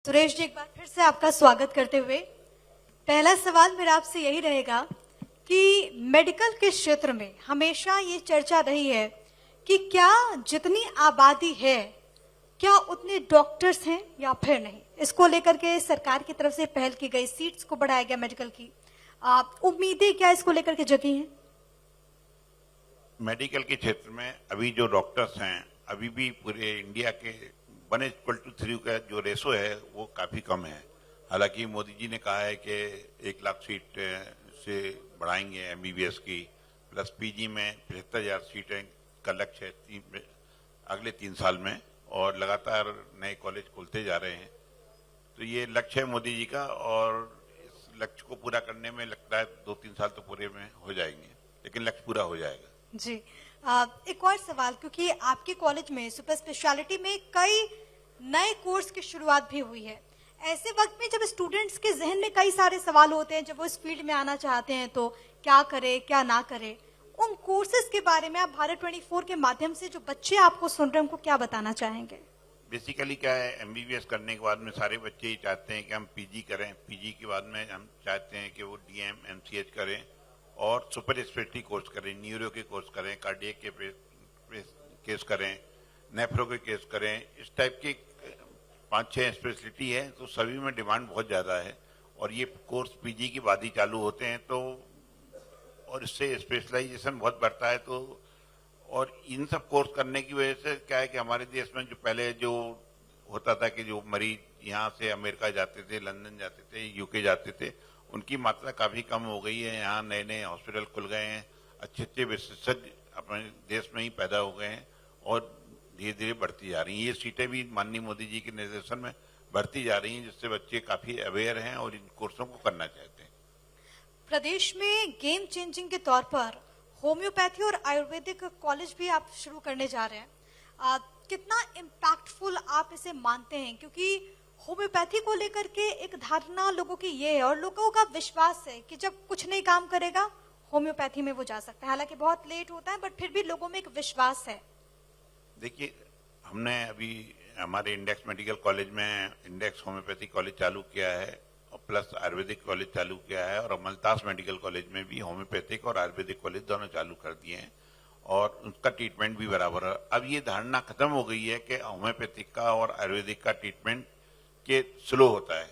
सुरेश जी, एक बार फिर से आपका स्वागत करते हुए पहला सवाल मेरा आपसे यही रहेगा कि मेडिकल के क्षेत्र में हमेशा ये चर्चा रही है कि क्या जितनी आबादी है क्या उतने डॉक्टर्स हैं या फिर नहीं। इसको लेकर के सरकार की तरफ से पहल की गई, सीट्स को बढ़ाया गया मेडिकल की, उम्मीदें क्या इसको लेकर के जगी हैं? मेडिकल के क्षेत्र में अभी जो डॉक्टर्स हैं अभी भी पूरे इंडिया के 1:3 का जो रेशो है वो काफी कम है। हालांकि मोदी जी ने कहा है कि 1 लाख सीट से बढ़ाएंगे एमबीबीएस की, प्लस पीजी में 75,000 सीटें का लक्ष्य है अगले 3 साल में, और लगातार नए कॉलेज खुलते जा रहे हैं। तो ये लक्ष्य है मोदी जी का, और इस लक्ष्य को पूरा करने में लगता है 2-3 साल तो पूरे में हो जाएंगे, लेकिन लक्ष्य पूरा हो जाएगा। जी, एक और सवाल, क्योंकि आपके कॉलेज में सुपर स्पेशलिटी में कई नए कोर्स की शुरुआत भी हुई है। ऐसे वक्त में जब स्टूडेंट्स के जहन में कई सारे सवाल होते हैं, जब वो इस फील्ड में आना चाहते हैं तो क्या करें क्या ना करें, उन कोर्सेज के बारे में आप भारत 24 के माध्यम से जो बच्चे आपको सुन रहे हैं उनको क्या बताना चाहेंगे? बेसिकली क्या है, एमबीबीएस करने के बाद में सारे बच्चे ही चाहते हैं कि हम पीजी करें। पीजी के बाद में हम चाहते हैं कि वो डीएम एमसीएच करें और सुपर स्पेशलिटी कोर्स करें, न्यूरो के कोर्स करें, कार्डियक के केस करें, नेफ्रो के केस करें। इस टाइप की 5-6 स्पेशलिटी है, तो सभी में डिमांड बहुत ज्यादा है और ये कोर्स पीजी के बाद ही चालू होते हैं। तो और इससे स्पेशलाइजेशन बहुत बढ़ता है। तो और इन सब कोर्स करने की वजह से क्या है कि हमारे देश में जो पहले जो होता था कि जो मरीज यहाँ से अमेरिका जाते थे, लंदन जाते थे, यूके जाते थे, उनकी मात्रा काफी कम हो गई है। यहाँ नए नए हॉस्पिटल खुल गए हैं, अच्छे अच्छे विशेषज्ञ अपने देश में ही पैदा हो गए हैं और धीरे धीरे बढ़ती जा रही हैं। ये सीटें भी माननीय मोदी जी के निर्देशन में बढ़ती जा रही हैं, जिससे बच्चे काफी अवेयर हैं और इन कोर्सों को करना चाहते हैं। प्रदेश में गेम चेंजिंग के तौर पर होम्योपैथी और आयुर्वेदिक कॉलेज भी आप शुरू करने जा रहे हैं। कितना इम्पैक्टफुल आप इसे मानते हैं? क्योंकि होम्योपैथी को लेकर के एक धारणा लोगों की ये है और लोगों का विश्वास है कि जब कुछ नहीं काम करेगा होम्योपैथी में वो जा सकता है। हालांकि बहुत लेट होता है, बट फिर भी लोगों में एक विश्वास है। देखिए, हमने अभी हमारे इंडेक्स मेडिकल कॉलेज में इंडेक्स होम्योपैथी कॉलेज चालू किया है और प्लस आयुर्वेदिक कॉलेज चालू किया है, और अमलतास मेडिकल कॉलेज में भी होम्योपैथिक और आयुर्वेदिक कॉलेज दोनों चालू कर दिए हैं और उनका ट्रीटमेंट भी बराबर है। अब ये धारणा खत्म हो गई है कि होम्योपैथिक का और आयुर्वेदिक का ट्रीटमेंट के स्लो होता है।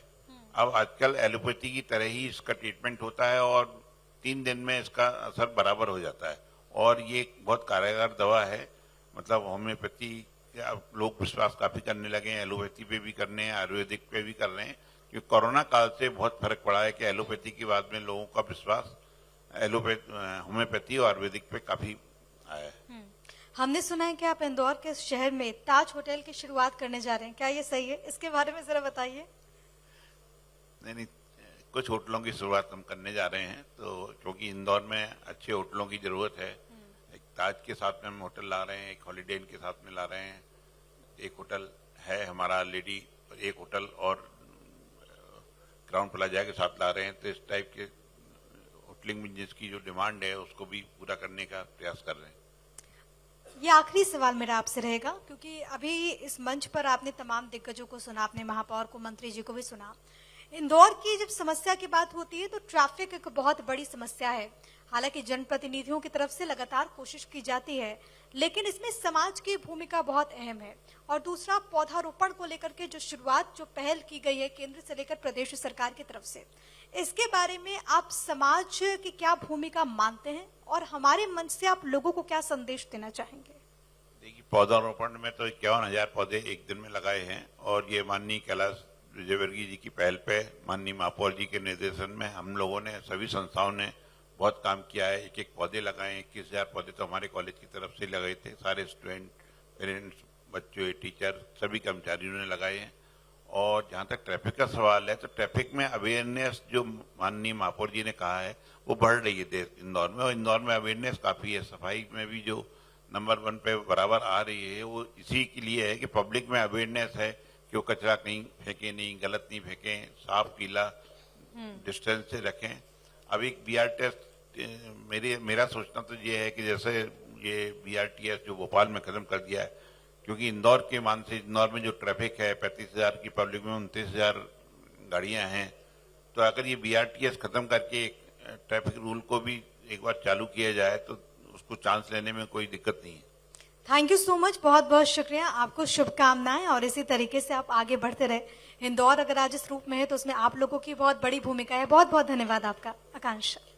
अब आजकल एलोपैथी की तरह ही इसका ट्रीटमेंट होता है और 3 दिन में इसका असर बराबर हो जाता है, और ये एक बहुत कारगर दवा है। मतलब होम्योपैथी अब लोग विश्वास काफी करने लगे हैं, एलोपैथी पे भी करने हैं, आयुर्वेदिक पे भी कर रहे हैं, क्योंकि कोरोना काल से बहुत फर्क पड़ा है कि एलोपैथी के बाद में लोगों का विश्वास होम्योपैथी और आयुर्वेदिक पे काफी आया है। हमने सुना है कि आप इंदौर के शहर में ताज होटल की शुरुआत करने जा रहे हैं, क्या ये सही है? इसके बारे में जरा बताइए। नहीं, कुछ होटलों की शुरुआत हम करने जा रहे हैं, तो क्योंकि इंदौर में अच्छे होटलों की जरूरत है। एक ताज के साथ में हम होटल ला रहे हैं, एक हॉलीडे इन के साथ में ला रहे हैं, एक होटल है हमारा लेडी, एक होटल और क्राउन प्लाजा के साथ ला रहे हैं। तो इस टाइप के होटलिंग बिजनेस की जो डिमांड है उसको भी पूरा करने का प्रयास कर रहे हैं। ये आखिरी सवाल मेरा आपसे रहेगा, क्योंकि अभी इस मंच पर आपने तमाम दिग्गजों को सुना, आपने महापौर को, मंत्री जी को भी सुना। इंदौर की जब समस्या की बात होती है तो ट्रैफिक एक बहुत बड़ी समस्या है। हालांकि जनप्रतिनिधियों की तरफ से लगातार कोशिश की जाती है, लेकिन इसमें समाज की भूमिका बहुत अहम है। और दूसरा, पौधारोपण को लेकर के जो शुरुआत, जो पहल की गई है केंद्र से लेकर प्रदेश सरकार की तरफ से, इसके बारे में आप समाज की क्या भूमिका मानते हैं और हमारे मंच से आप लोगों को क्या संदेश देना चाहेंगे? देखिए, पौधारोपण में तो 51,000 पौधे एक दिन में लगाए हैं, और ये माननीय कैलाश विजयवर्गीय जी की पहल पे माननीय महापौर जी के निर्देशन में हम लोगों ने, सभी संस्थाओं ने बहुत काम किया है। एक एक पौधे लगाए, 21,000 पौधे तो हमारे कॉलेज की तरफ से लगाए थे। सारे स्टूडेंट, पेरेंट्स, बच्चे, टीचर, सभी कर्मचारियों ने लगाए हैं। और जहां तक ट्रैफिक का सवाल है, तो ट्रैफिक में अवेयरनेस जो माननीय महापौर जी ने कहा है वो बढ़ रही है इंदौर में, और इंदौर में अवेयरनेस काफी है। सफाई में भी जो नंबर 1 पे बराबर आ रही है, वो इसी के लिए है कि पब्लिक में अवेयरनेस है कि वो कचरा कहीं फेंके नहीं, गलत नहीं फेंकें, साफ गीला डिस्टेंस से रखें। अब एक बीआर टेस्ट मेरा सोचना तो ये है कि जैसे ये बीआरटीएस जो भोपाल में खत्म कर दिया है, क्योंकि इंदौर के मान से इंदौर में जो ट्रैफिक है 35,000 की पब्लिक में 29,000 गाड़ियां हैं, तो अगर ये BRTS खत्म करके ट्रैफिक रूल को भी एक बार चालू किया जाए तो उसको चांस लेने में कोई दिक्कत नहीं है। थैंक यू सो मच, बहुत बहुत शुक्रिया, आपको शुभकामनाएं और इसी तरीके से आप आगे बढ़ते रहे। इंदौर अगर आज इस रूप में है तो उसमें आप लोगों की बहुत बड़ी भूमिका है। बहुत बहुत धन्यवाद आपका, आकांक्षा।